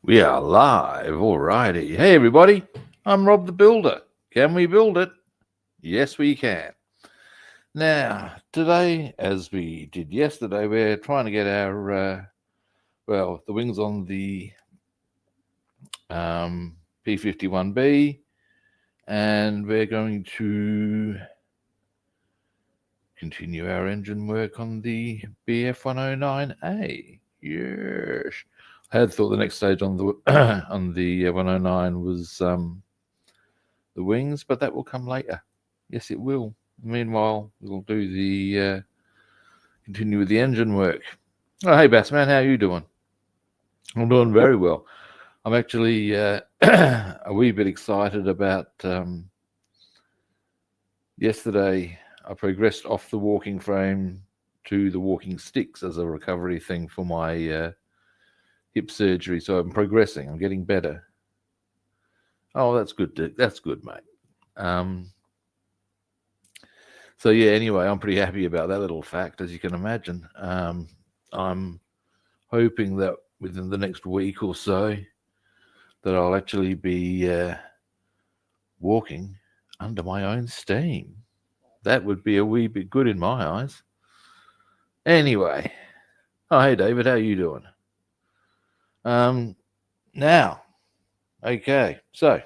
We are live, alrighty. Hey everybody, I'm Rob the Builder. Can we build it? Yes, we can. Now, today, as we did yesterday, we're trying to get our, the wings on the P-51B, and we're going to continue our engine work on the BF-109A. Yes. I had thought the next stage on the on the 109 was the wings, but that will come later. Yes, it will. Meanwhile, we'll do the continue with the engine work. Oh, hey, Bassman, how are you doing? I'm doing very well. I'm actually a wee bit excited about yesterday. I progressed off the walking frame to the walking sticks as a recovery thing for my hip surgery. So I'm progressing. I'm getting better. Oh, that's good, Dick. That's good, mate. So yeah, anyway, I'm pretty happy about that little fact, as you can imagine. I'm hoping that within the next week or so that I'll actually be walking under my own steam. That would be a wee bit good in my eyes. Anyway, oh hey David, how you doing? Now, okay, so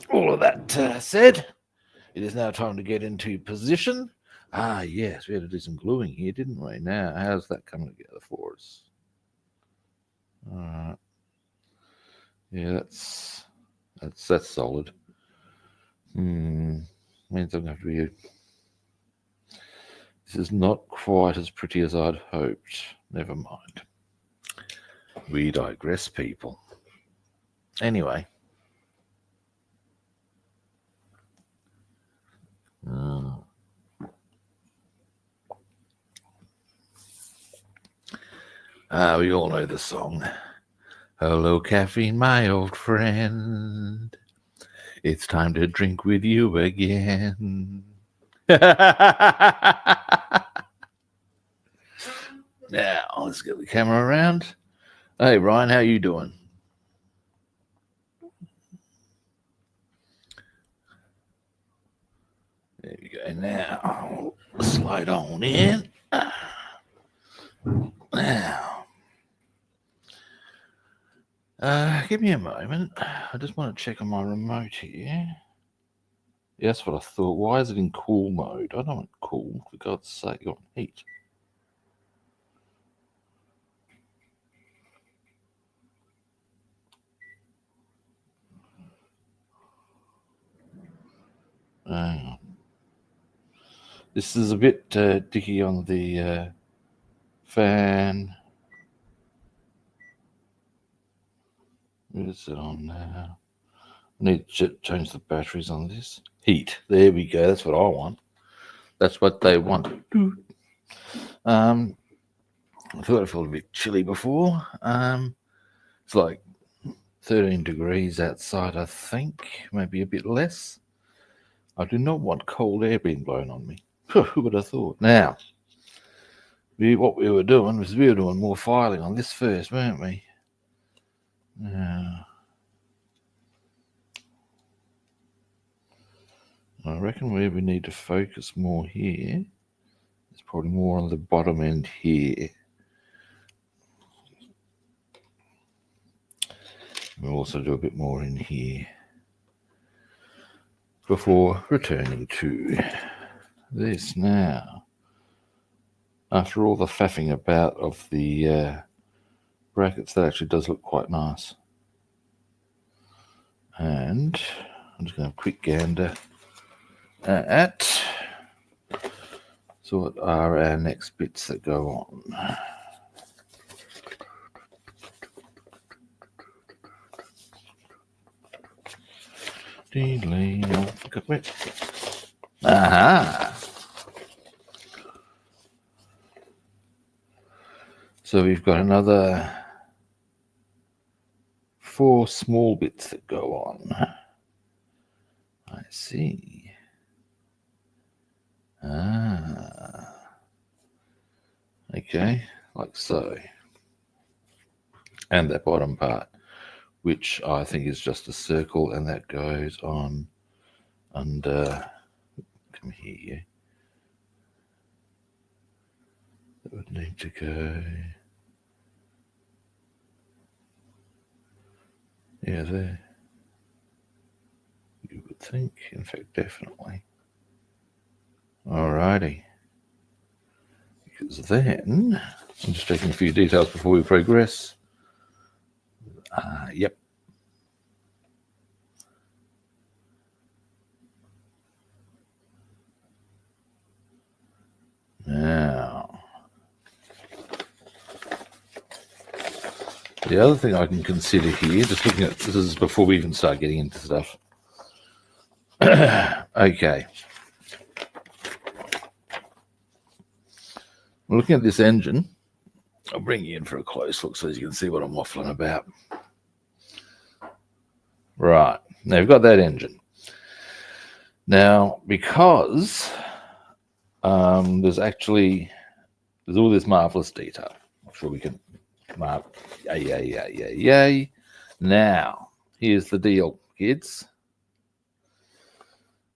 all of that said, it is now time to get into position. Ah, yes, we had to do some gluing here, didn't we? Now, how's that coming together for us? All right. Yeah, that's solid. Means I'm going to have to be. This is not quite as pretty as I'd hoped. Never mind. We digress, people. Anyway. We all know the song. Hello, caffeine, my old friend. It's time to drink with you again. Now, let's get the camera around. Hey, Ryan, how you doing? There we go. Now, slide on in. Now, give me a moment. I just want to check on my remote here. Yeah, that's what I thought. Why is it in cool mode? I don't want cool, for God's sake, I want heat. This is a bit dicky on the fan. Where is it on now? I need to change the batteries on this. Heat. There we go. That's what I want. That's what they want. I thought it felt a bit chilly before. It's like 13 degrees outside, I think. Maybe a bit less. I do not want cold air being blown on me. Who would have thought? Now, what we were doing was we were doing more filing on this first, weren't we? Now, I reckon where we need to focus more here is probably more on the bottom end here. We'll also do a bit more in here before returning to this. Now, after all the faffing about of the brackets, that actually does look quite nice. And I'm just going to have a quick gander at so what are our next bits that go on. Aha! So we've got another 4 small bits that go on. I see. Okay, like so. and that bottom part, which I think is just a circle, and that goes on under. Come here, you. That would need to go. Yeah, there. You would think, in fact, definitely. Alrighty. Because then, I'm just checking a few details before we progress. Yep. Now, the other thing I can consider here, just looking at this is before we even start getting into stuff. Okay. Looking at this engine, I'll bring you in for a close look so you can see what I'm waffling about. Right. Now you've got that engine. Now, because there's all this marvelous detail. I'm sure we can mark. Yay. Now, here's the deal, kids.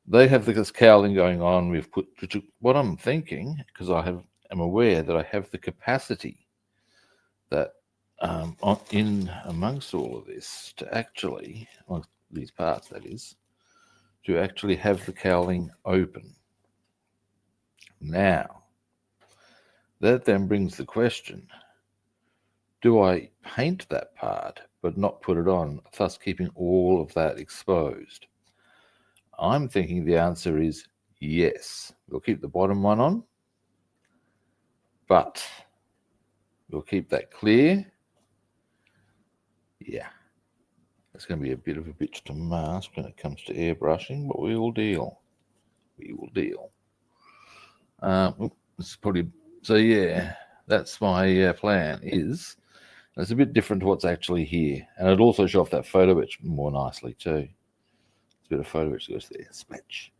They have this cowling going on. We've put what I'm thinking, because am aware that I have the capacity that in amongst all of this to actually, amongst these parts that is, to actually have the cowling open. Now, that then brings the question, do I paint that part but not put it on, thus keeping all of that exposed? I'm thinking the answer is yes. We'll keep the bottom one on, but we'll keep that clear. Yeah. It's going to be a bit of a bitch to mask when it comes to airbrushing, but we will deal. It's probably, so yeah, that's my plan is, it's a bit different to what's actually here. And it'd also show off that photo etch more nicely too. It's a bit of photo etch that goes there, splash.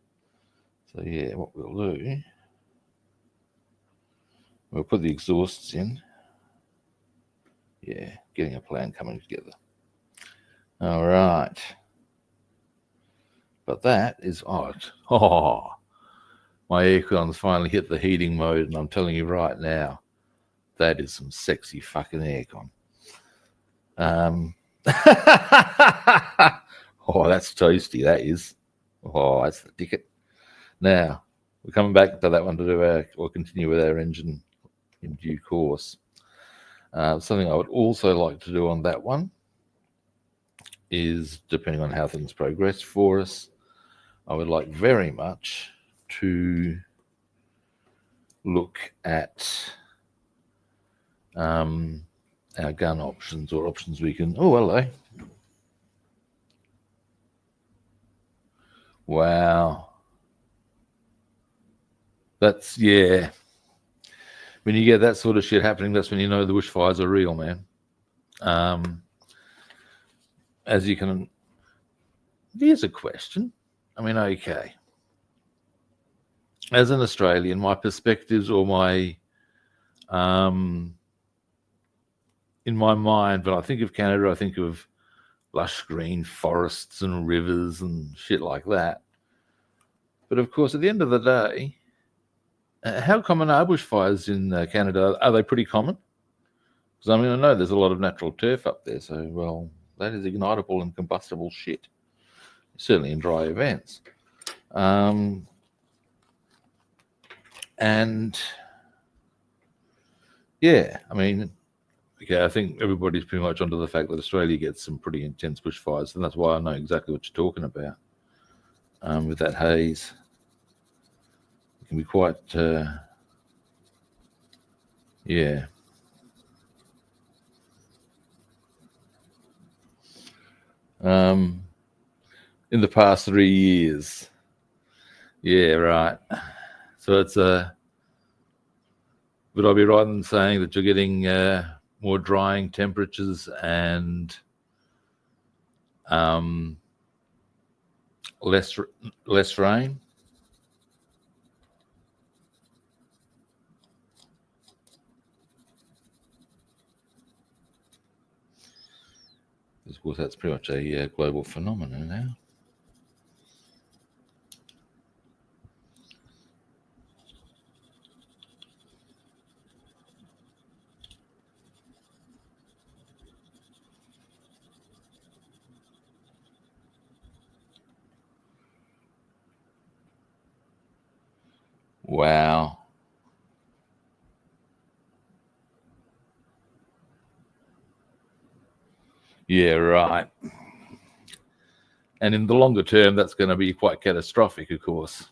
So yeah, what we'll do, we'll put the exhausts in. Yeah, getting a plan coming together. All right. But that is odd. Oh, my aircon's finally hit the heating mode, and I'm telling you right now, that is some sexy fucking aircon. Oh, that's toasty, that is. Oh, that's the ticket. Now, we're coming back to that one to do we'll continue with our engine in due course. Something I would also like to do on that one is, depending on how things progress for us, I would like very much to look at our gun options, or options we can. Oh, hello. Wow. That's, yeah. When you get that sort of shit happening, that's when you know the bushfires are real, man. As you can, here's a question. I mean, okay. As an Australian, my perspectives, or my, in my mind, when I think of Canada, I think of lush green forests and rivers and shit like that. But of course, at the end of the day, how common are bushfires in Canada? Are they pretty common? Because I mean, I know there's a lot of natural turf up there, so, well, that is ignitable and combustible shit, certainly in dry events. And yeah, I mean, okay, I think everybody's pretty much onto the fact that Australia gets some pretty intense bushfires, and that's why I know exactly what you're talking about. With that haze, it can be quite, yeah. In the past 3 years, yeah, right. So it's would I be right in saying that you're getting more drying temperatures and less rain? Of course, that's pretty much a global phenomenon now. Wow. Yeah, right. And in the longer term, that's going to be quite catastrophic, of course.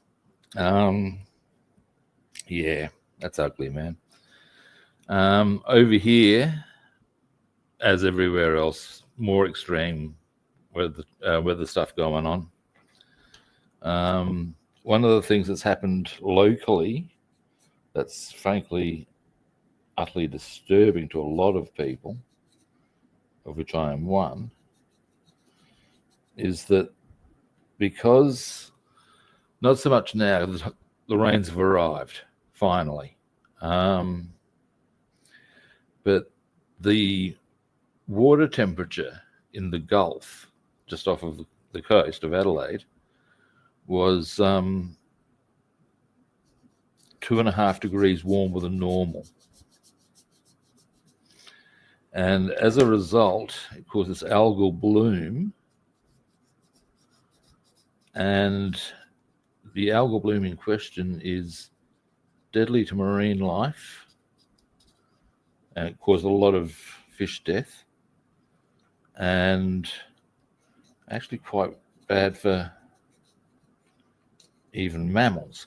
Yeah, that's ugly, man. Over here, as everywhere else, more extreme weather stuff going on. One of the things that's happened locally that's frankly utterly disturbing to a lot of people, of which I am one, is that because not so much now, the rains have arrived finally, but the water temperature in the Gulf, just off of the coast of Adelaide, was 2.5 degrees warmer than normal. And as a result, it causes algal bloom. And the algal bloom in question is deadly to marine life. And it caused a lot of fish death. And actually quite bad for even mammals.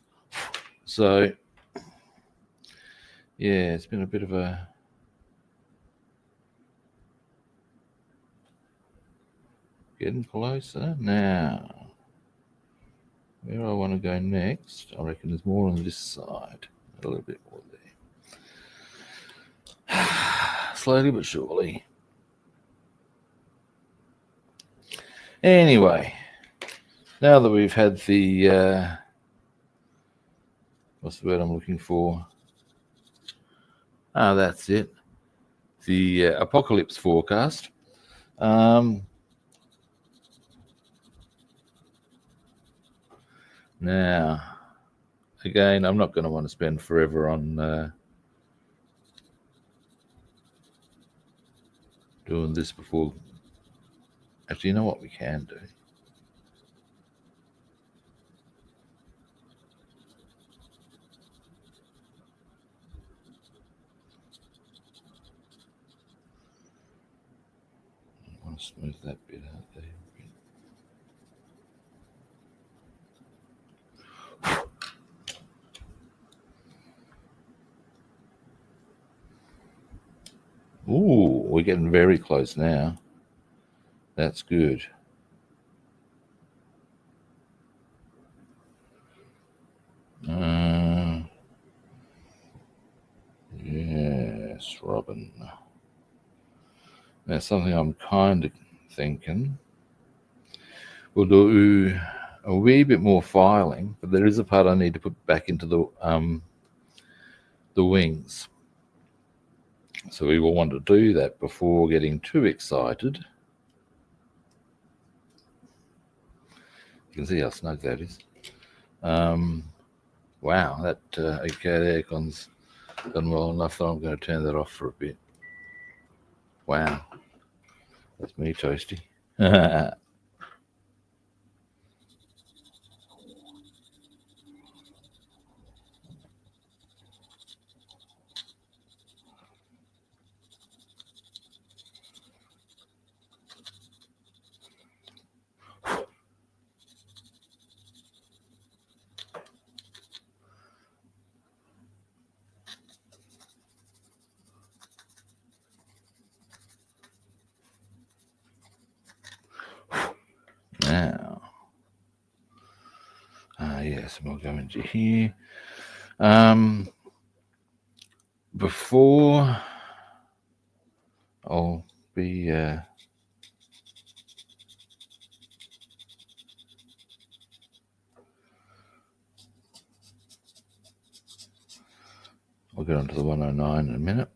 So, yeah, it's been a bit of a getting closer. Now, where I want to go next, I reckon there's more on this side. A little bit more there. Slowly but surely. Anyway, now that we've had the what's the word I'm looking for? That's it. The apocalypse forecast. Now, again, I'm not going to want to spend forever on doing this before. Actually, you know what we can do? I want to smooth that bit out there. Ooh, we're getting very close now. That's good. Yes, Robin. That's something I'm kind of thinking. We'll do a wee bit more filing, but there is a part I need to put back into the wings. So we will want to do that before getting too excited. You can see how snug that is. Wow, that okay, aircon's done well enough that I'm going to turn that off for a bit. Wow, that's me toasty. Now, yes, we'll go into here. Before I'll be I'll get onto the 109 in a minute.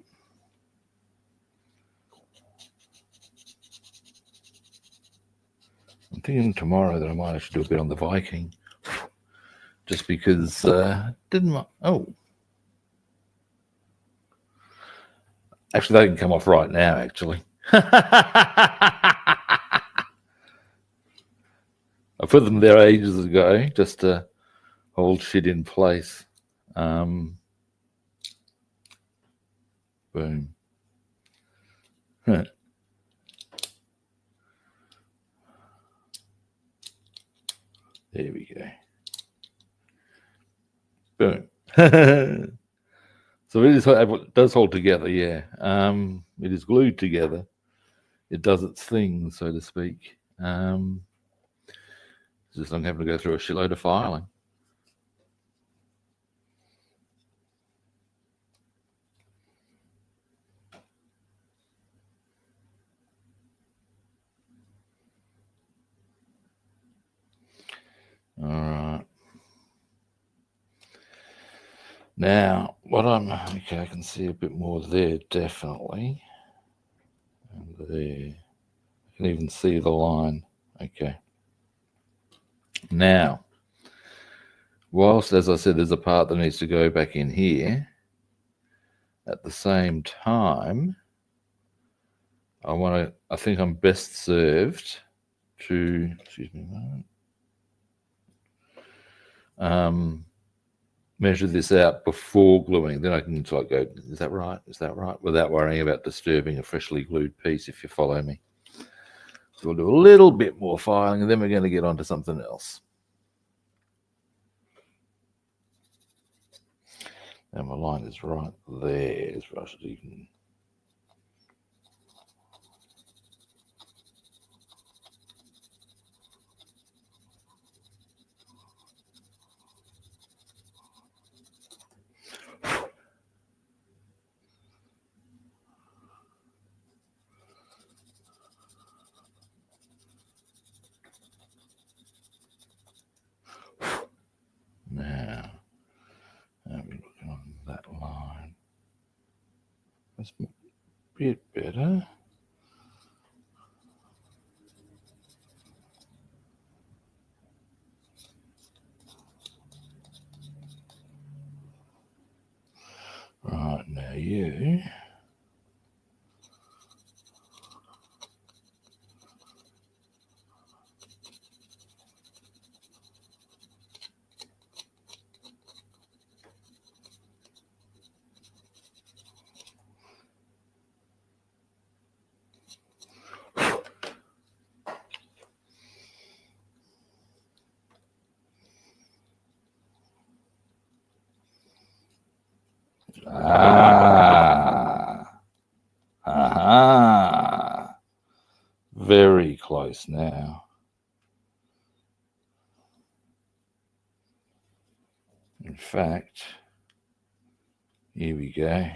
thinking tomorrow that I might actually do a bit on the Viking, just because actually they can come off right now. Actually, I put them there ages ago just to hold shit in place. Boom. Huh. There we go. Boom. So it does hold together, yeah. It is glued together. It does its thing, so to speak. Just I'm having to go through a shitload of filing. All right. Now, okay, I can see a bit more there, definitely. And there. I can even see the line. Okay. Now, whilst, as I said, there's a part that needs to go back in here, at the same time, I think I'm best served to, excuse me a moment, measure this out before gluing. Then I can sort of go, is that right? Is that right? Without worrying about disturbing a freshly glued piece, if you follow me. So we'll do a little bit more filing, and then we're going to get on to something else. And my line is right there. As far as you can. Now, I'll be looking on that line. That's a bit better. Right, now you. Aha. Very close now. In fact, here we go.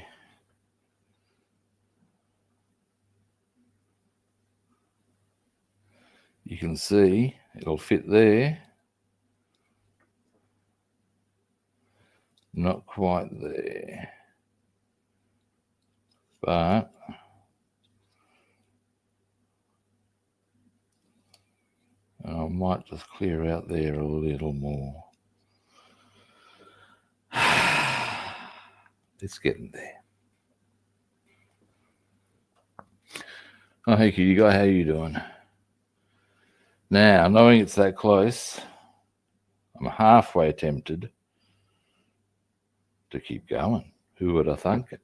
You can see it'll fit there. Not quite there. But I might just clear out there a little more. It's getting there. Oh, hey, cutie guy, how you doing? Now, knowing it's that close, I'm halfway tempted to keep going. Who would have thunk it?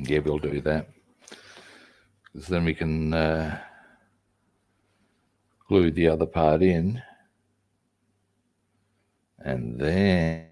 Yeah, we'll do that. Because then we can glue the other part in. And then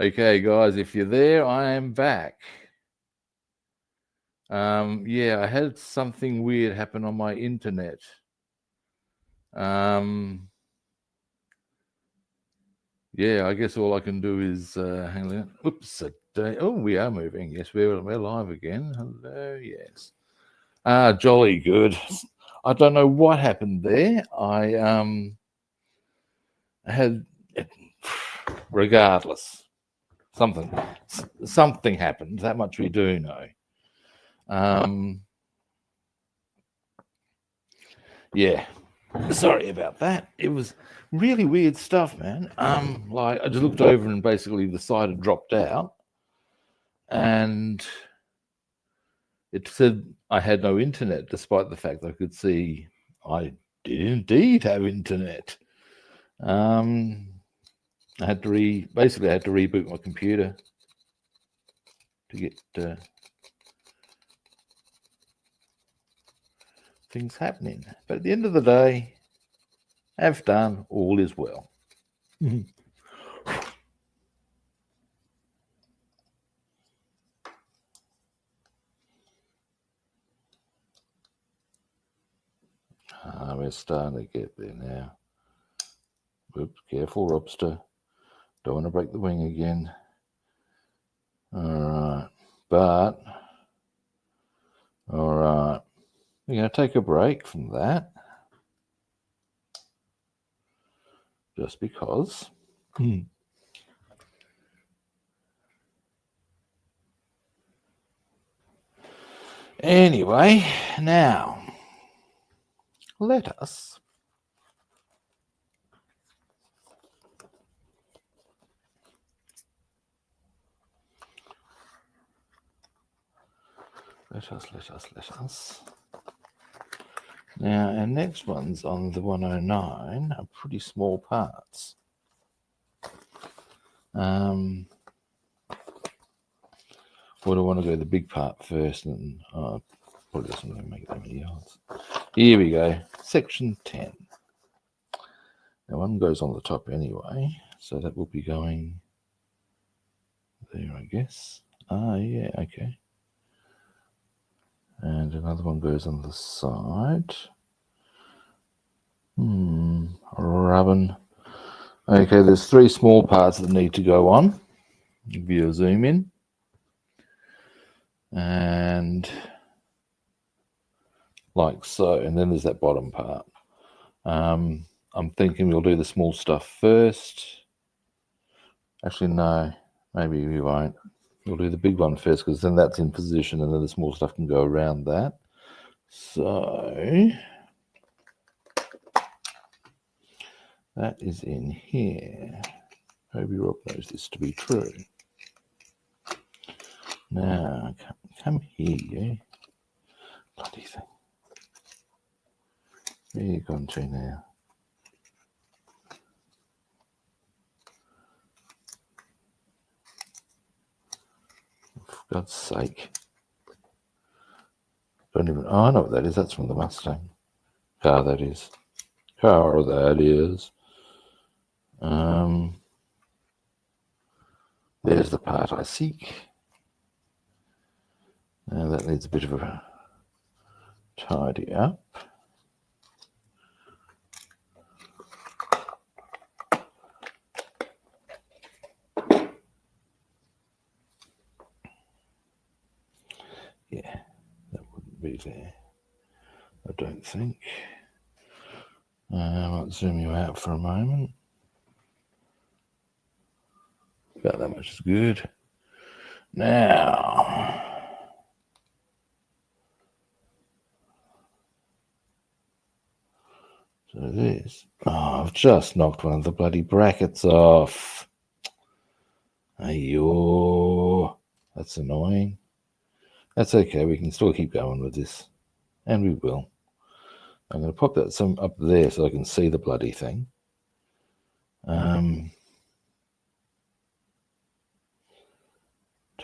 Okay, guys, if you're there, I am back. Yeah, I had something weird happen on my internet. Yeah, I guess all I can do is hang on. Oops, oh, we are moving. Yes, we're live again. Hello, yes. Jolly good. I don't know what happened there. I had, regardless, something happened. That much we do know. Yeah, sorry about that. It was really weird stuff, man. Like I just looked over and basically the side had dropped out, and it said I had no internet, despite the fact I could see I did indeed have internet. I had to basically I had to reboot my computer to get things happening. But at the end of the day, have done, all is well. We're starting to get there now. Oops, careful, Robster. Don't want to break the wing again. All right, but all right, we're going to take a break from that, just because. Anyway, now let us let us. Now, our next one's on the 109 are pretty small parts. Or do I want to go the big part first? And probably doesn't really make that many yards. Here we go, section 10. Now, one goes on the top anyway, so that will be going there, I guess. Yeah, okay. And another one goes on the side. Rubbing. Okay, there's 3 small parts that need to go on. Give you a zoom in. And like so. And then there's that bottom part. I'm thinking we'll do the small stuff first. Actually, no, maybe we won't. We'll do the big one first, because then that's in position and then the small stuff can go around that. So that is in here. Hobie Rob knows this to be true. Now, come here, you bloody thing. Where you gone to now? For God's sake. Don't even, oh, I know what that is. That's from the Mustang. Car, that is. Car, that is. There's the part I seek. Now that needs a bit of a tidy up. Yeah, that wouldn't be there, I don't think. I might zoom you out for a moment. About that much is good. Now, so this, I've just knocked one of the bloody brackets off. Ayo, that's annoying. That's okay, we can still keep going with this, and we will. I'm going to pop that some up there so I can see the bloody thing.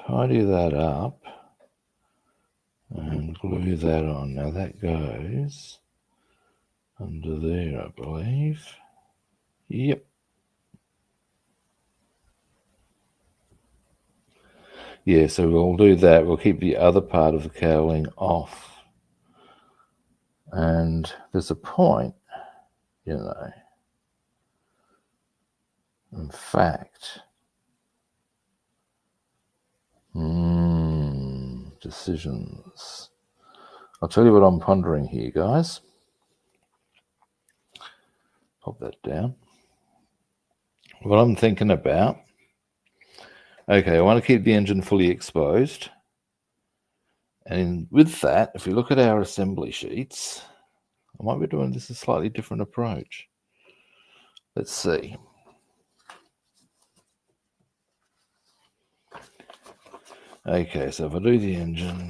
Tidy that up and glue that on. Now that goes under there, I believe. Yep. Yeah, so we'll do that. We'll keep the other part of the cowling off. And there's a point, you know, in fact, decisions. I'll tell you what I'm pondering here, guys. Pop that down. What I'm thinking about, okay, I want to keep the engine fully exposed. And with that, if we look at our assembly sheets, I might be doing this a slightly different approach. Let's see. Okay, so if I do the engine,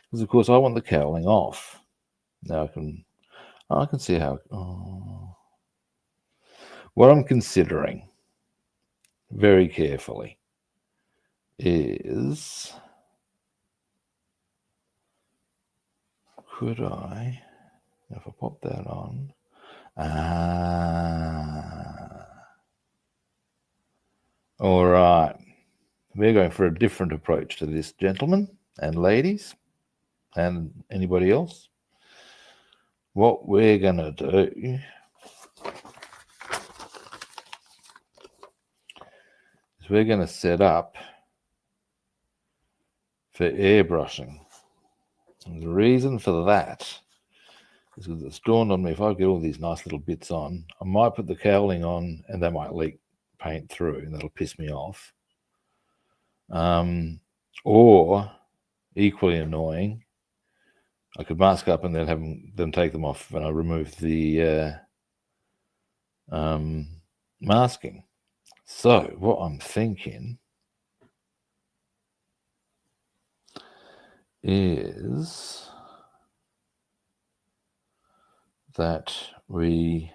because of course I want the cowling off. Now I can see how. Oh, what I'm considering very carefully is, could I, if I pop that on, all right, we're going for a different approach to this, gentlemen and ladies and anybody else. What we're going to do is we're going to set up for airbrushing. And the reason for that is because it's dawned on me, if I get all these nice little bits on, I might put the cowling on and they might leak paint through and that'll piss me off. Or equally annoying, I could mask up and then have them take them off when I remove the masking. So what I'm thinking is that I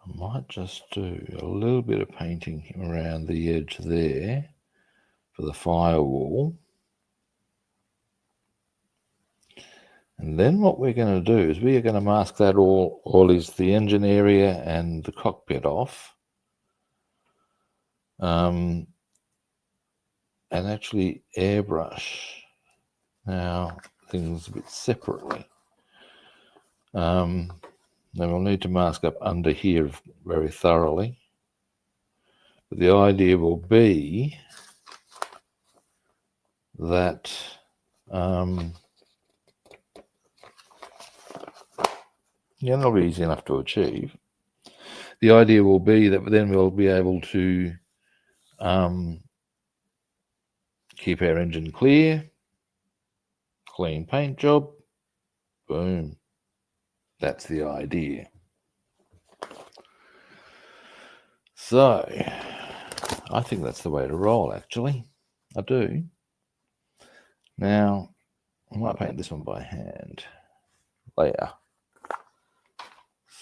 might just do a little bit of painting around the edge there for the firewall. And then what we're going to do is we are going to mask that all is the engine area and the cockpit off. And actually airbrush now things a bit separately. Then we'll need to mask up under here very thoroughly. But the idea will be that that'll be easy enough to achieve. The idea will be that then we'll be able to keep our engine clear, clean paint job, boom. That's the idea. So, I think that's the way to roll, actually. I do. Now, I might paint this one by hand later.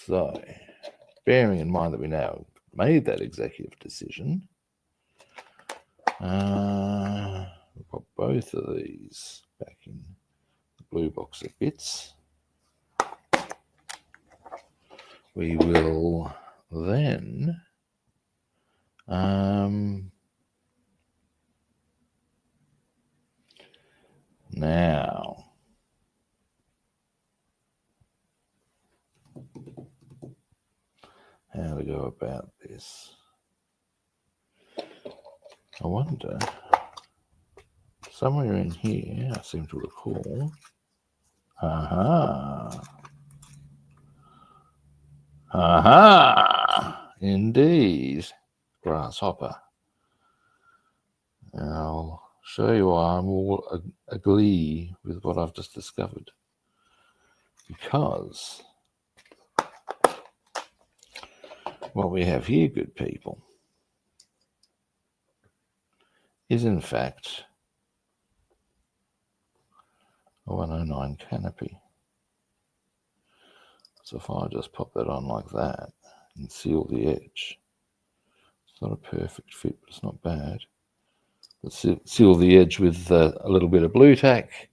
So, bearing in mind that we now made that executive decision, we'll put both of these back in the blue box of bits. We will then now how to go about this. I wonder, somewhere in here, I seem to recall. Indeed, grasshopper. And I'll show you why I'm all aglee with what I've just discovered. Because what we have here, good people, is in fact a 109 canopy. So if I just pop that on like that and seal the edge, it's not a perfect fit, but it's not bad. But seal the edge with a little bit of blue tack.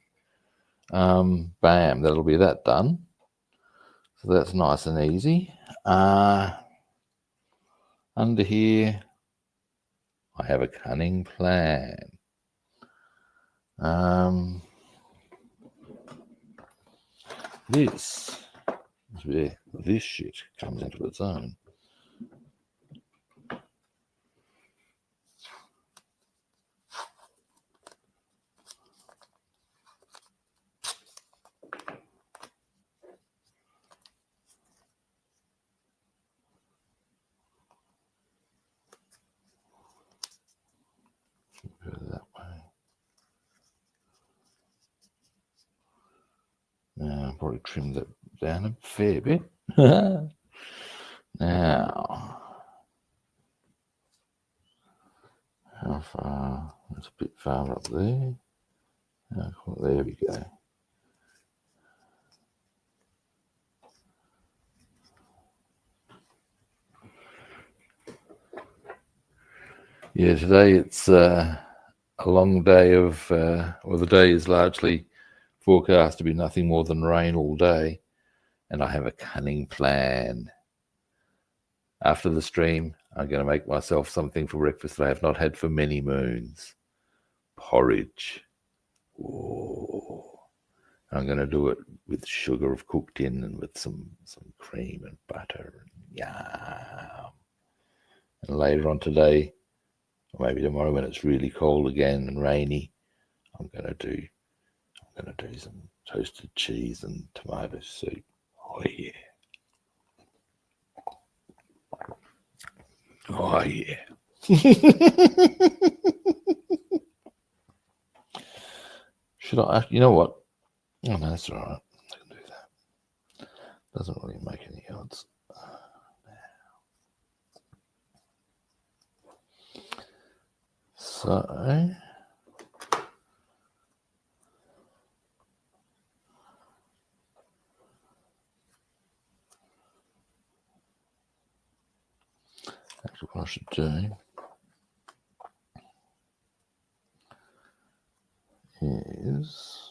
Bam, that'll be that done. So that's nice and easy. Under here, I have a cunning plan. This is where this shit comes into its own. Go that way. Now, I'll probably trim that down a fair bit. Now, how far? It's a bit far up there. Oh, there we go. Yeah, today it's a long day of, well, the day is largely forecast to be nothing more than rain all day, and I have a cunning plan. After the stream, I'm going to make myself something for breakfast that I have not had for many moons. Porridge. Oh. I'm going to do it with sugar I've cooked in and with some cream and butter. And yum. And later on today, or maybe tomorrow when it's really cold again and rainy, I'm going to do some toasted cheese and tomato soup. Oh yeah. Oh yeah. Should I? You know what? Oh no, that's all right. I can do that. Doesn't really make any odds. So actually what I should do is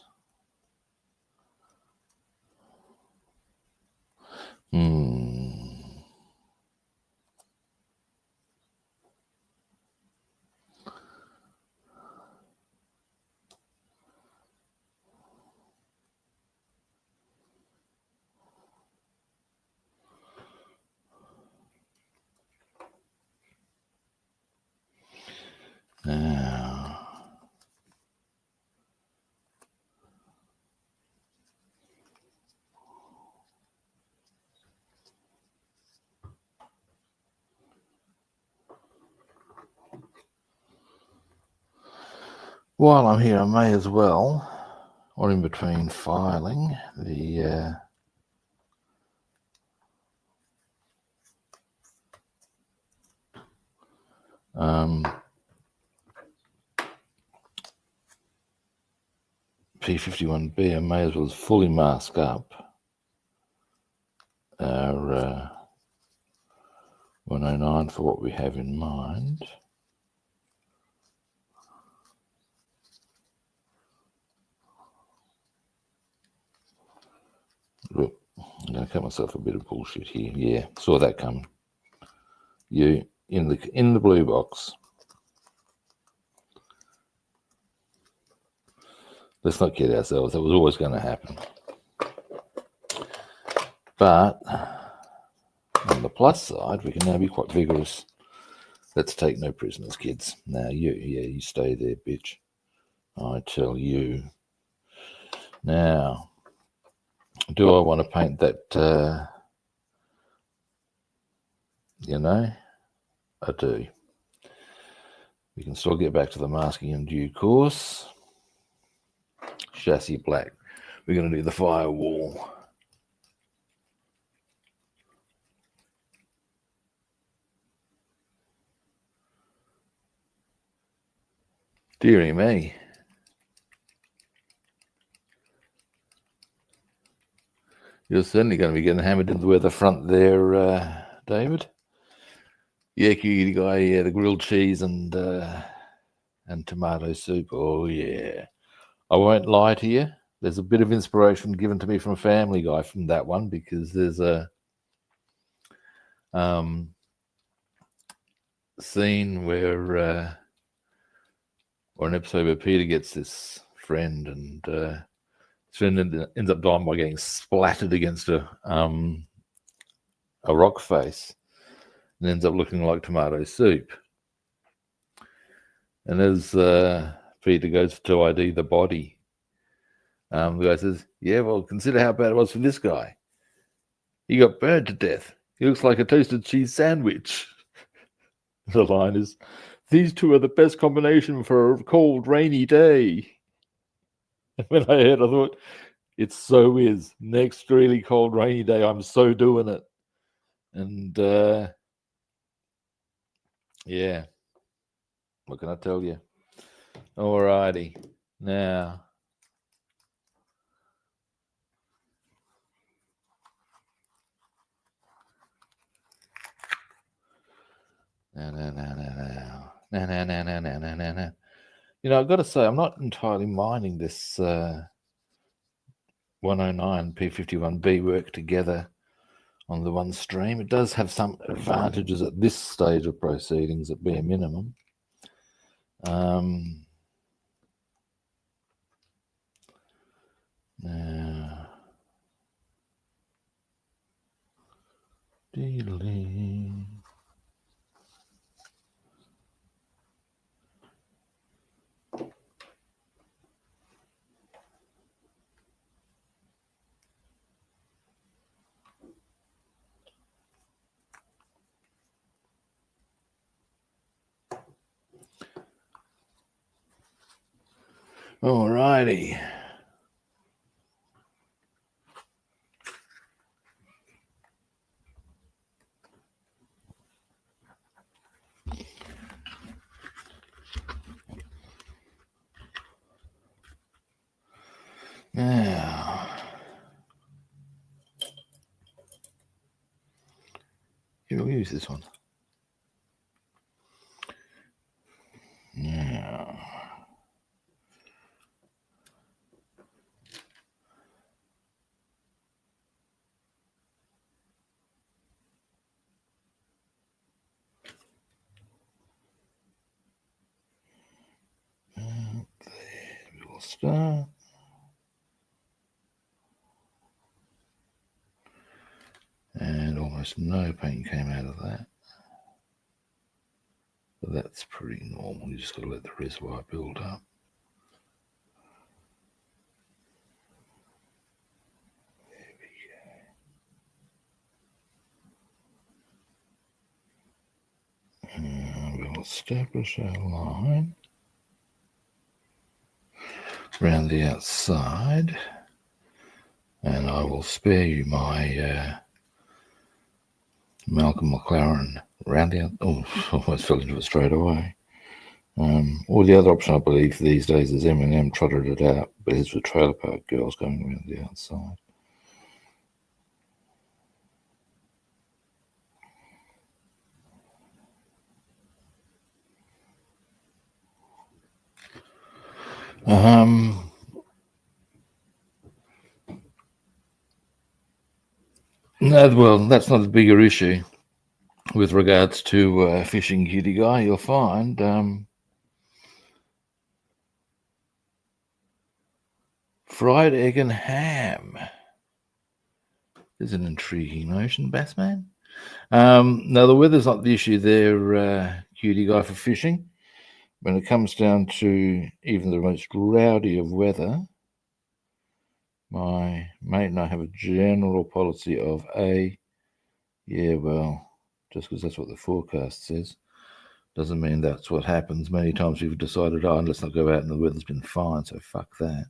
now. While I'm here, I may as well, or in between filing, the P-51B, I may as well fully mask up our 109 for what we have in mind. Look, I'm going to cut myself a bit of bullshit here. Yeah, saw that coming. You in the blue box. Let's not kid ourselves. That was always going to happen. But on the plus side, we can now be quite vigorous. Let's take no prisoners, kids. Now you stay there, bitch. I tell you. Now, do I want to paint that? You know, I do. We can still get back to the masking in due course. Chassis black. We're going to do the firewall. Dearie me. You're certainly going to be getting hammered into the weather front there, David. Yeah, cutie guy. Yeah, the grilled cheese and tomato soup. Oh yeah. I won't lie to you. There's a bit of inspiration given to me from a Family Guy from that one, because there's a scene where, or an episode where Peter gets this friend, and his friend ends up dying by getting splattered against a rock face, and ends up looking like tomato soup. And as Peter goes to ID the body, the guy says, "Yeah, well, consider how bad it was for this guy. He got burned to death. He looks like a toasted cheese sandwich." The line is, "These two are the best combination for a cold, rainy day." And when I heard, I thought, it so is. Next really cold, rainy day, I'm so doing it. And yeah, what can I tell you? Alrighty, now. Now. You know, I've got to say, I'm not entirely minding this 109 P-51B work together on the one stream. It does have some advantages at this stage of proceedings at bare minimum. Now, dealing. Alrighty. Now, here we'll use this one. Now, there we will start. And almost no paint came out of that. But that's pretty normal. You just got to let the reservoir build up. There we go. And we'll establish our line around the outside. And I will spare you my Malcolm McLaren round out. Oh, I almost fell into it straight away. Or the other option, I believe, these days is Eminem trotted it out, but it's with Trailer Park Girls going around the outside. No, well, that's not the bigger issue with regards to fishing, cutie guy. You'll find fried egg and ham. There's an intriguing notion, Bassman. Now, the weather's not the issue there, cutie guy, for fishing. When it comes down to even the most rowdy of weather, my mate and I have a general policy of yeah, well, just because that's what the forecast says, doesn't mean that's what happens. Many times we've decided, let's not go out and the weather's been fine, so fuck that.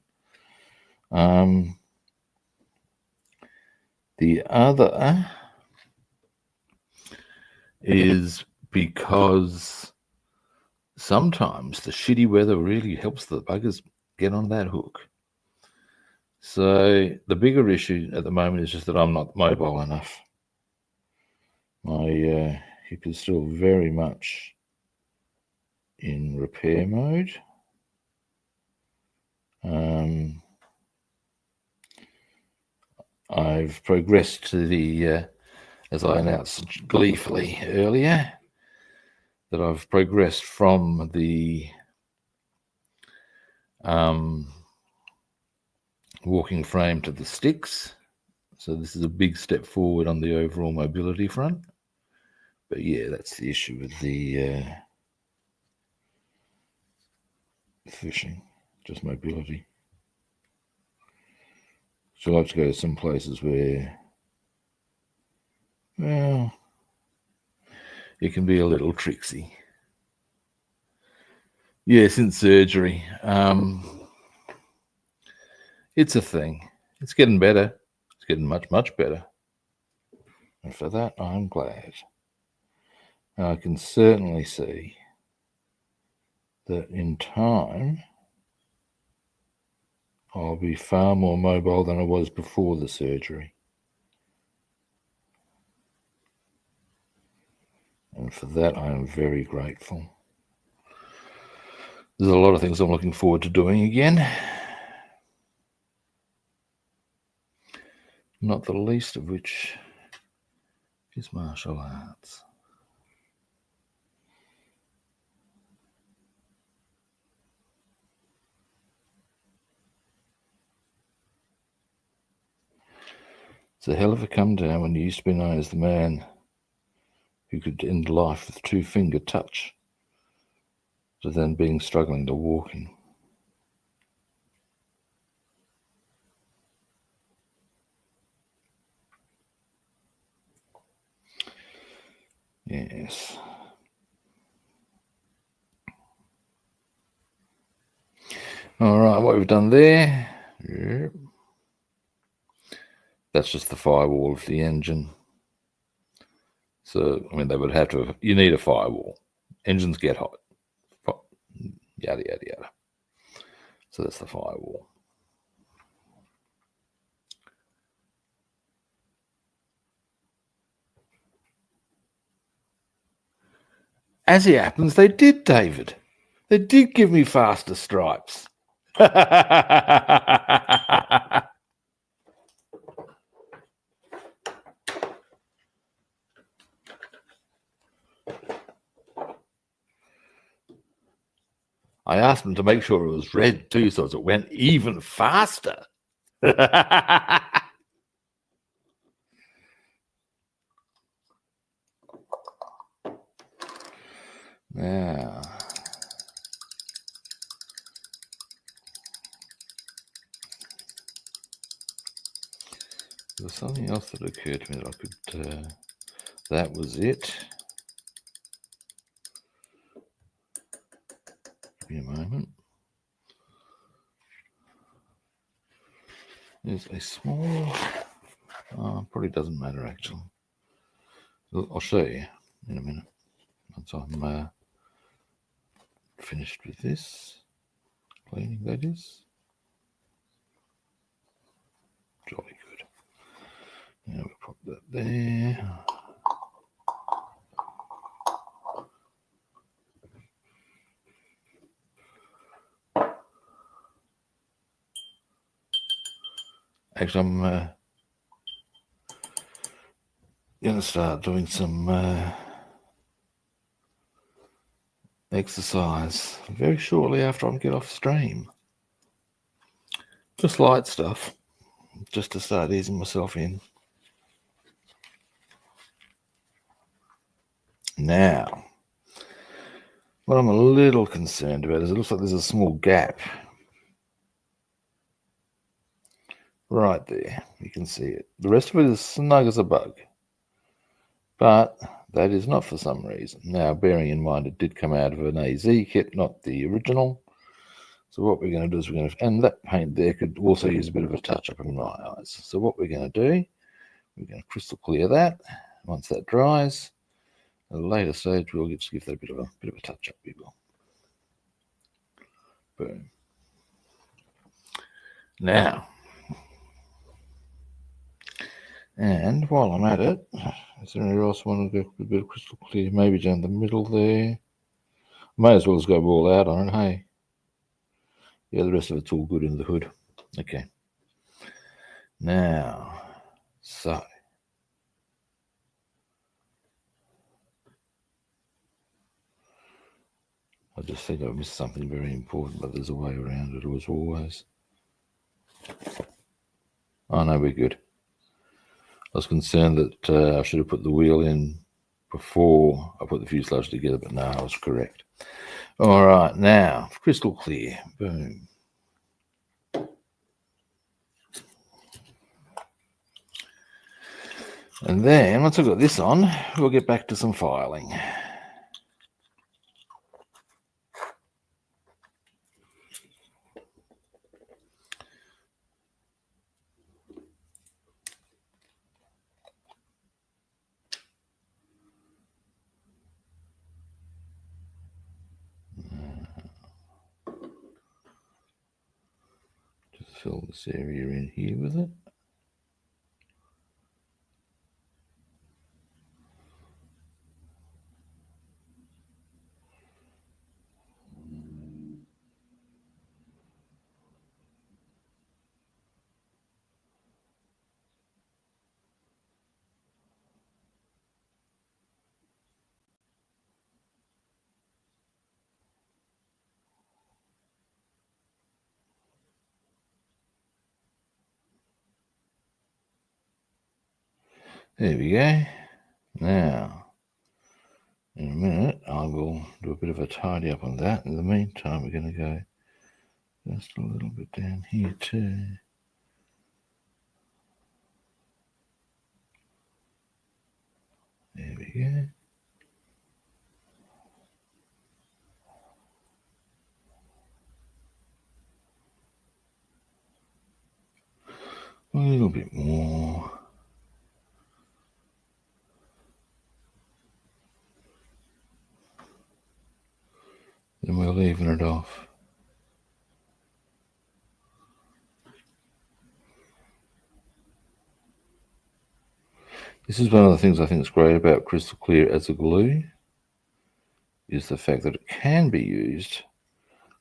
The other is because sometimes the shitty weather really helps the buggers get on that hook. So the bigger issue at the moment is just that I'm not mobile enough. My hip is still very much in repair mode. I've progressed to the, as I announced gleefully earlier, that I've progressed from the walking frame to the sticks. So this is a big step forward on the overall mobility front. But yeah, that's the issue with the fishing, just mobility. So I like to go to some places where, well, it can be a little tricksy. Yeah, since surgery. It's a thing. It's getting better. It's getting much, much better. And for that, I'm glad. And I can certainly see that in time, I'll be far more mobile than I was before the surgery. And for that, I am very grateful. There's a lot of things I'm looking forward to doing again. Not the least of which is martial arts. It's a hell of a come down when you used to be known as the man who could end life with 2-finger touch, to then being struggling to walking. Yes. All right, what we've done there. Yep. That's just the firewall of the engine. So, I mean, they would have to, you need a firewall. Engines get hot. Yada, yada, yada. So that's the firewall. As it happens, they did, David. They did give me faster stripes. I asked them to make sure it was red too, so it went even faster. Now, there was something else that occurred to me that I could, that was it. Give me a moment. There's a small, probably doesn't matter actually. I'll show you in a minute once I'm finished with this cleaning, that is. Jolly good. Now we'll pop that there. Actually, I'm going to start doing some exercise very shortly after I get off stream. Just light stuff, just to start easing myself in. Now, what I'm a little concerned about is it looks like there's a small gap right there. You can see it. The rest of it is snug as a bug. But that is not for some reason. Now, bearing in mind it did come out of an AZ kit, not the original. So what we're going to do is we're going to, and that paint there could also use a bit of a touch-up in my eyes. So what we're going to do, we're going to crystal clear that. Once that dries, at a later stage, we'll just give that a bit of a touch-up. We will. Boom. Now, and while I'm at it, is there anywhere else I want to go a bit of crystal clear? Maybe down the middle there. May as well as go all out on it, hey? Yeah, the rest of it's all good in the hood. Okay. Now, so. I just think I missed something very important, but there's a way around it as always. Oh no, we're good. I was concerned that I should have put the wheel in before I put the fuselage together, but no, I was correct. All right, now, crystal clear. Boom. And then, once I've got this on, we'll get back to some filing. Just fill this area in here with it. There we go. Now, in a minute, I will do a bit of a tidy up on that. In the meantime, we're going to go just a little bit down here too. There we go. A little bit more. Then we'll even it off. This is one of the things I think is great about crystal clear as a glue, is the fact that it can be used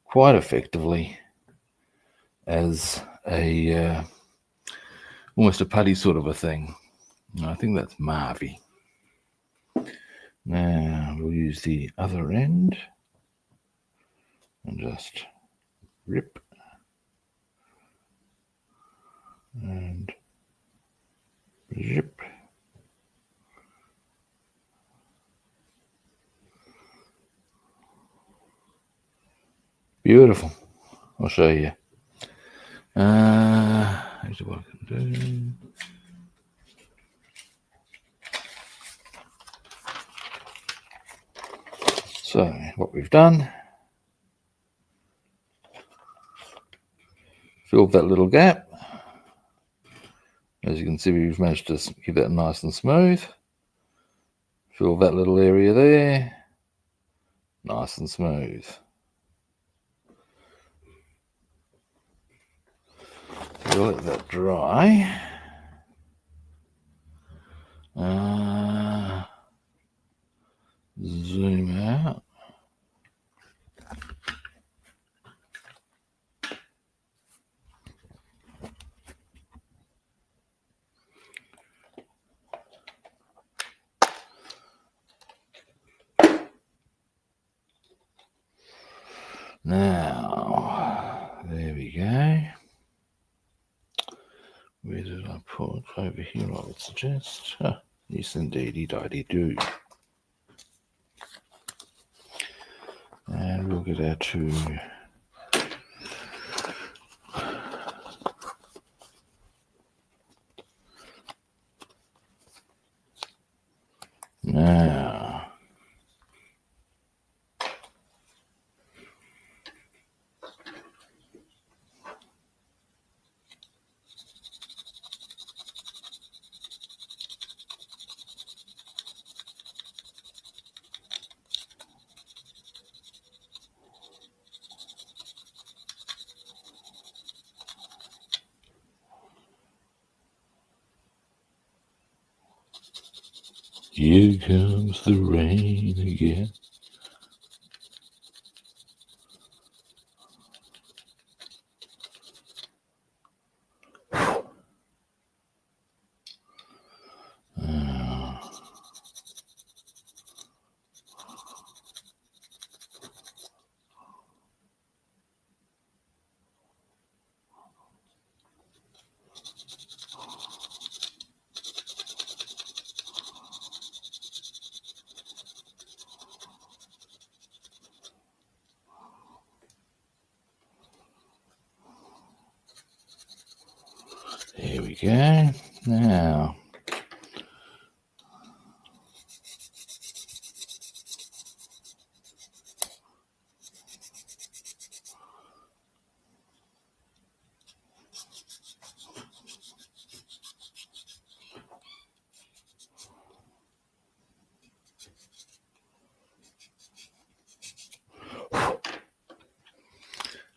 quite effectively as a almost a putty sort of a thing. And I think that's marvy. Now we'll use the other end and just rip and zip. Beautiful. I'll show you. Here's what I can do. So what we've done, filled that little gap. As you can see, we've managed to keep that nice and smooth. Fill that little area there, nice and smooth. We'll let that dry. Zoom out. Now, there we go. Where did I put? Over here, I would suggest. Yes, indeedy, do. And we'll get our two. Now, here comes the rain again. we go. Now,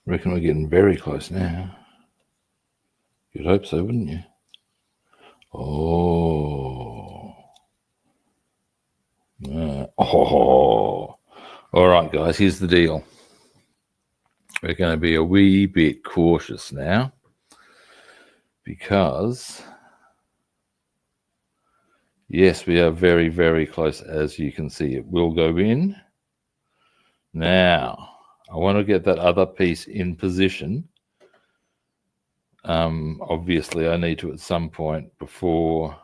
reckon we're getting very close now. You'd hope so, wouldn't you? Oh. Oh. All right, guys, here's the deal. We're going to be a wee bit cautious now because, yes, we are very, very close. As you can see, it will go in. Now, I want to get that other piece in position. Obviously, I need to at some point before.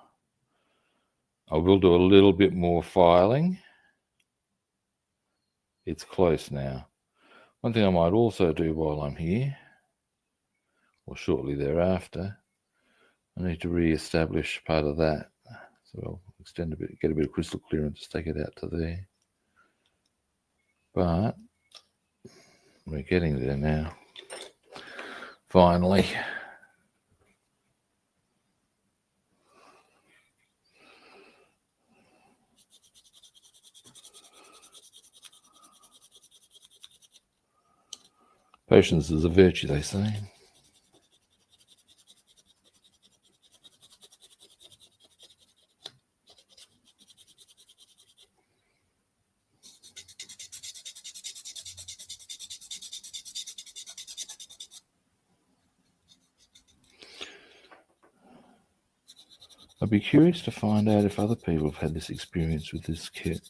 I will do a little bit more filing. It's close now. One thing I might also do while I'm here, or shortly thereafter, I need to re-establish part of that. So I'll extend a bit, get a bit of crystal clearance, take it out to there. But we're getting there now. Finally. Patience is a virtue, they say. I'd be curious to find out if other people have had this experience with this kit.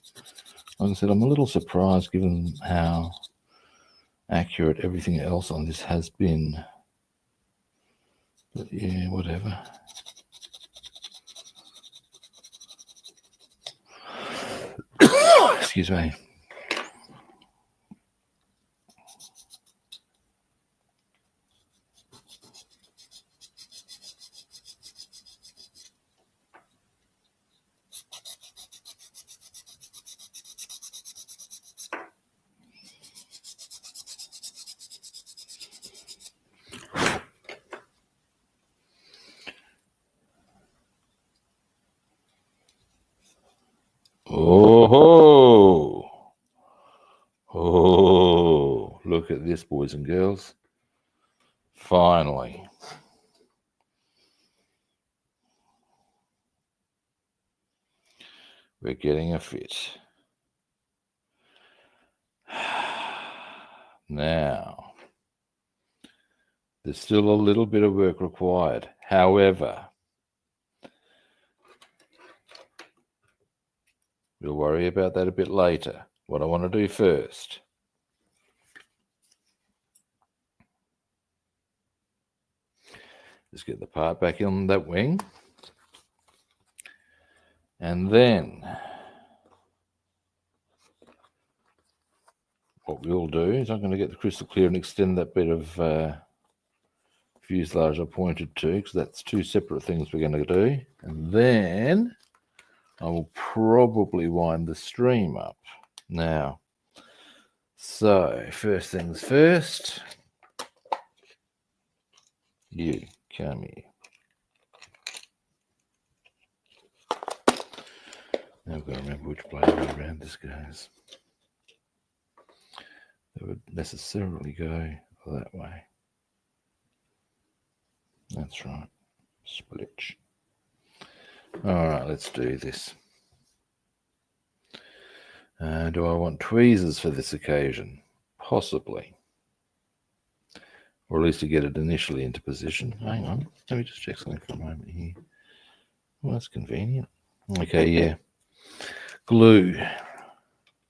Like I said, I'm a little surprised given how accurate everything else on this has been. But yeah, whatever. Excuse me. Oh, oh, look at this, boys and girls. Finally. We're getting a fit. Now, there's still a little bit of work required. However, we'll worry about that a bit later. What I want to do first is get the part back in that wing. And then what we'll do is I'm going to get the crystal clear and extend that bit of fuselage I pointed to, because that's two separate things we're going to do. And then I will probably wind the stream up. Now, so first things first, you come here. Now I've got to remember which blade around this goes. It would necessarily go that way. That's right. Splitch. All right, let's do this. Do I want tweezers for this occasion? Possibly. Or at least to get it initially into position. Hang on. Let me just check something for a moment here. Well, that's convenient. Okay, yeah. Glue.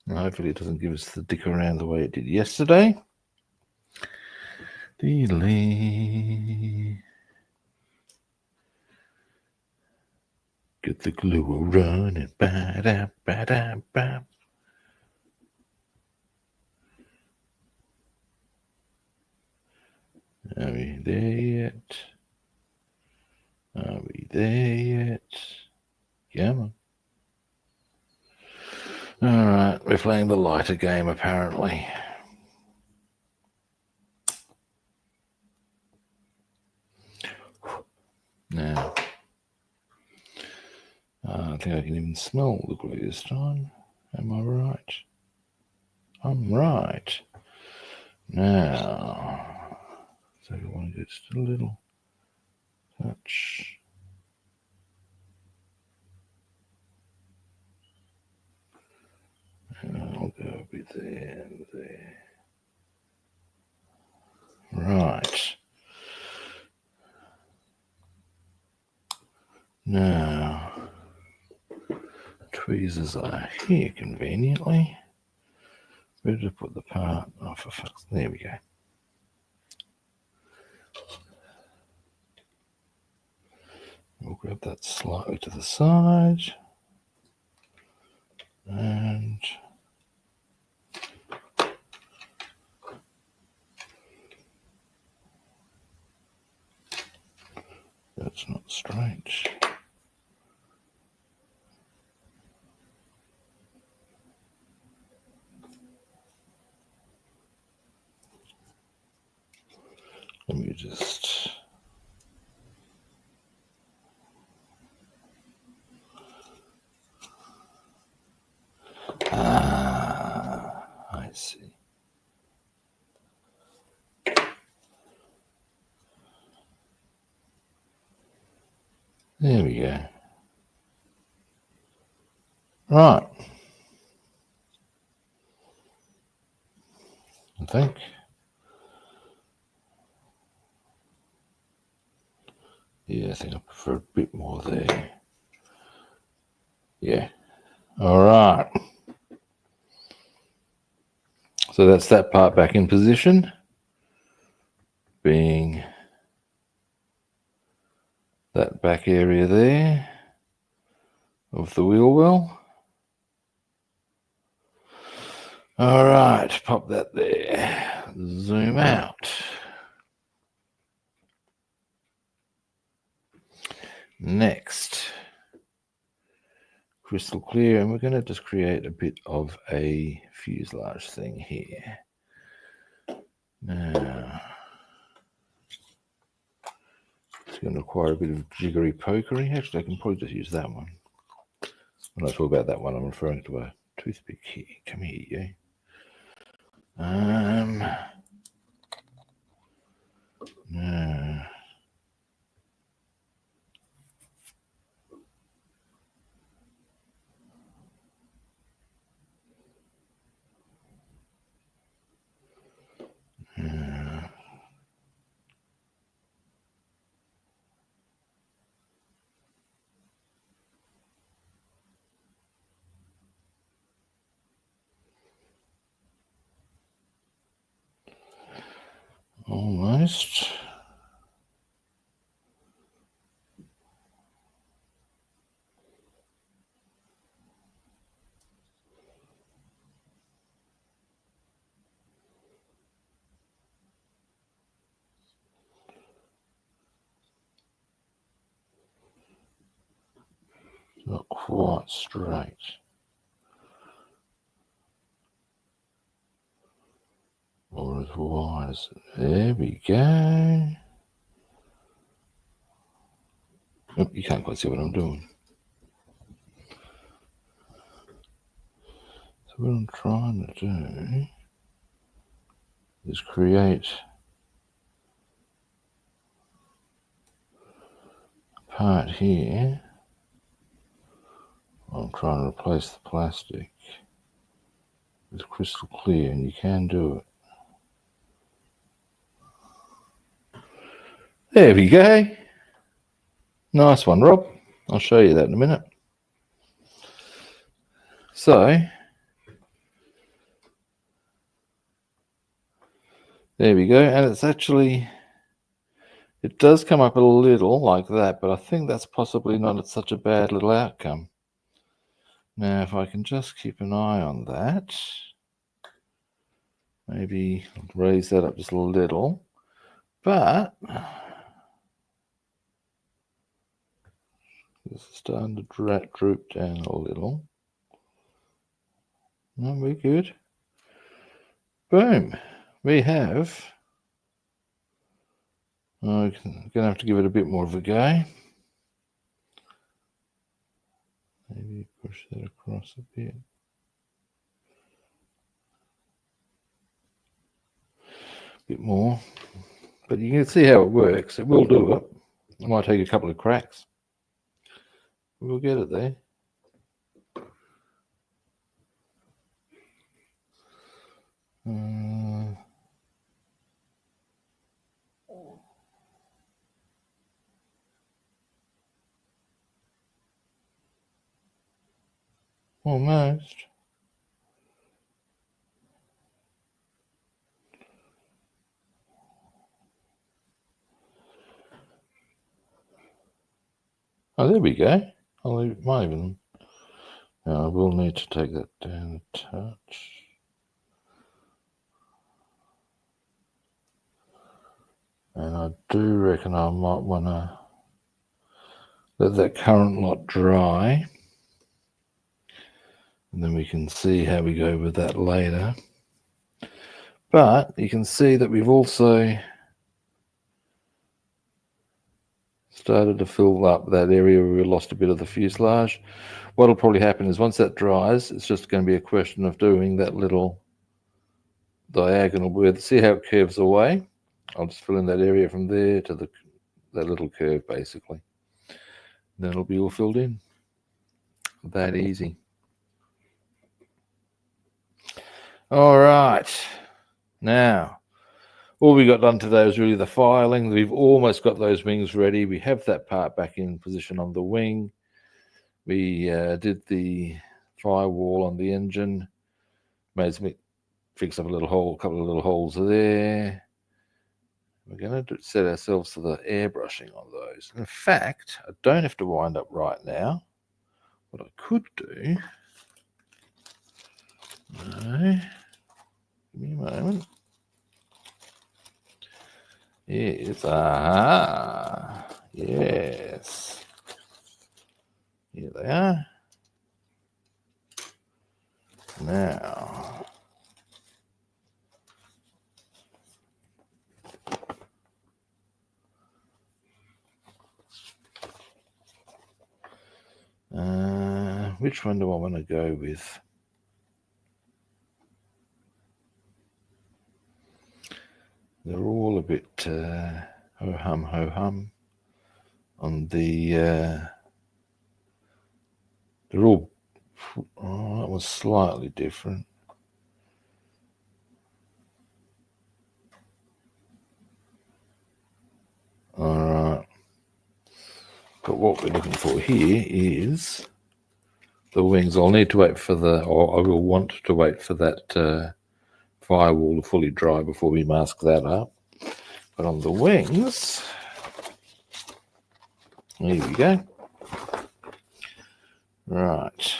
Hopefully it doesn't give us the dick around the way it did yesterday. Get the glue running. Ba-da-ba-da-ba. Are we there yet? there yet. Come on. Alright, we're playing the lighter game apparently. Now, I think I can even smell the glue this time. Am I right? I'm right. Now, so I want to get just a little touch. And I'll go a bit there and there. Right. Now, tweezers are here conveniently. Better put the part, oh for fuck's, there we go. We'll grab that slightly to the side. And that's not straight. Let me just I see. There we go. Right. I think. Yeah, I think I prefer a bit more there. Yeah. All right. So that's that part back in position, being that back area there of the wheel well. All right, pop that there. Zoom out. Next, crystal clear, and we're going to just create a bit of a fuselage thing here. Now, it's going to require a bit of jiggery pokery. Actually, I can probably just use that one. When I talk about that one, I'm referring to a toothpick here. Come here, you. No. Almost. Not quite straight. Or as wide as there we go. Oh, you can't quite see what I'm doing. So what I'm trying to do is create a part here. I'm trying to replace the plastic with crystal clear, and you can do it. There we go. Nice one, Rob. I'll show you that in a minute. So, there we go. And it's actually, it does come up a little like that, but I think that's possibly not such a bad little outcome. Now, if I can just keep an eye on that, maybe raise that up just a little, but It's starting to droop down a little. No, we're good. Boom. We have. I'm going to have to give it a bit more of a go. Maybe push that across a bit. Bit more. But you can see how it works. It will do it. It might take a couple of cracks. We'll get it there. Almost. Oh, there we go. I'll leave it, might even. Now I will need to take that down a touch. And I do reckon I might want to let that current lot dry. And then we can see how we go with that later. But you can see that we've also started to fill up that area where we lost a bit of the fuselage. What'll probably happen is once that dries, it's just going to be a question of doing that little diagonal width. See how it curves away? I'll just fill in that area from there to that little curve, basically. Then it'll be all filled in. That easy. All right. Now, all we got done today was really the filing. We've almost got those wings ready. We have that part back in position on the wing. We did the firewall on the engine. Made some, fix up a couple of little holes there. We're going to set ourselves to the airbrushing on those. In fact, I don't have to wind up right now. What I could do, no, give me a moment, is, yes, here they are. Now, which one do I want to go with? They're all a bit ho-hum on the, they're all, oh, that was slightly different. All right. But what we're looking for here is the wings. I'll need to wait for or I will want to wait for that firewall to fully dry before we mask that up. But on the wings, here we go. Right.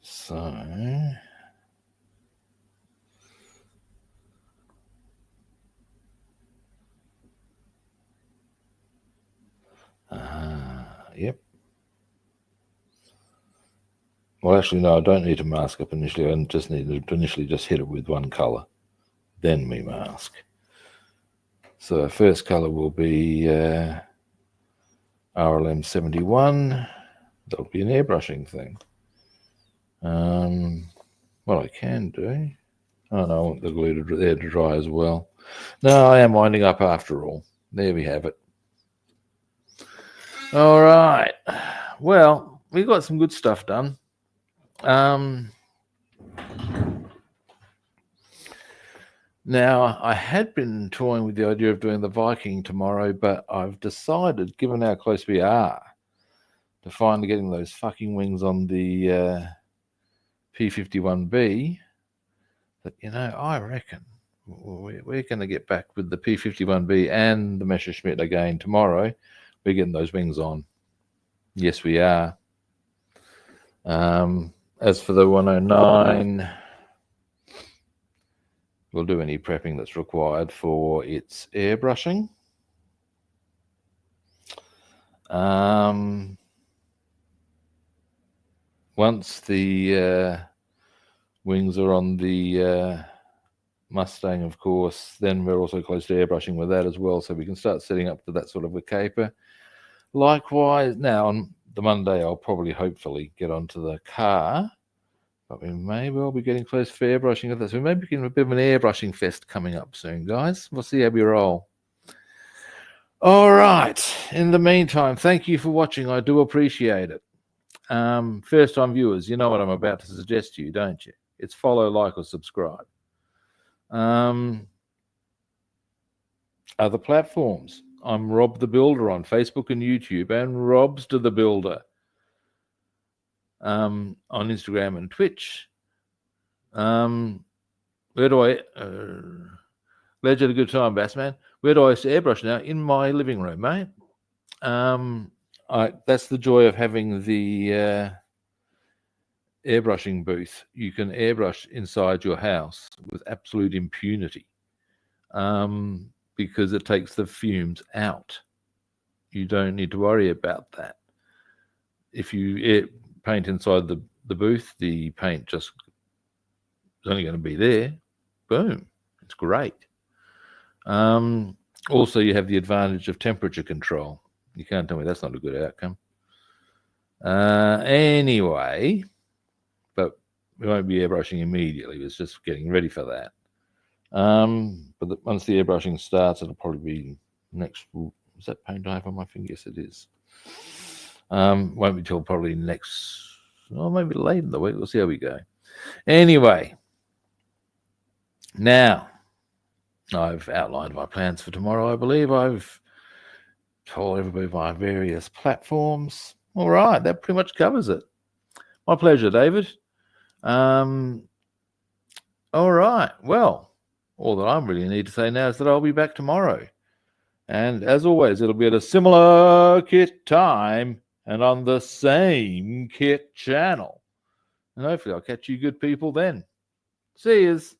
So, yep. Well, actually, no, I don't need to mask up initially. I just need to initially just hit it with one color. Then we mask. So our first color will be RLM 71. That'll be an airbrushing thing. What I can do, oh no, I want the glue there to dry as well. No, I am winding up after all. There we have it. All right. Well, we got some good stuff done. Now, I had been toying with the idea of doing the Viking tomorrow, but I've decided, given how close we are to finally getting those fucking wings on the P-51B, that, you know, I reckon we're going to get back with the P-51B and the Messerschmitt again tomorrow. We're getting those wings on. Yes, we are. As for the 109, we'll do any prepping that's required for its airbrushing. Once the wings are on the Mustang, of course, then we're also close to airbrushing with that as well, so we can start setting up to that sort of a caper. Likewise, now on the Monday, I'll probably hopefully get onto the car, but we may well be getting close for airbrushing of this. We may be getting a bit of an airbrushing fest coming up soon, guys. We'll see how we roll. All right. In the meantime, thank you for watching. I do appreciate it. First-time viewers, you know what I'm about to suggest to you, don't you? It's follow, like, or subscribe. Other platforms. I'm Rob the Builder on Facebook and YouTube, and Rob's to the Builder on Instagram and Twitch. Where do I... glad you had a good time, Bassman. Where do I airbrush now? In my living room, mate. That's the joy of having the airbrushing booth. You can airbrush inside your house with absolute impunity because it takes the fumes out. You don't need to worry about that. If you paint inside the booth, the paint just is only going to be there. Boom. It's great. Also, you have the advantage of temperature control. You can't tell me that's not a good outcome. Anyway, but we won't be airbrushing immediately. It's just getting ready for that. But once the airbrushing starts, it'll probably be next. Is that paint I have on my finger? Yes, it is. Won't be till probably next, or maybe late in the week. We'll see how we go. Anyway, now I've outlined my plans for tomorrow. I believe I've told everybody my various platforms. All right, that pretty much covers it. My pleasure, David. All right, well, all that I really need to say now is that I'll be back tomorrow. And as always, it'll be at a similar kit time and on the same kit channel. And hopefully I'll catch you good people then. See yous.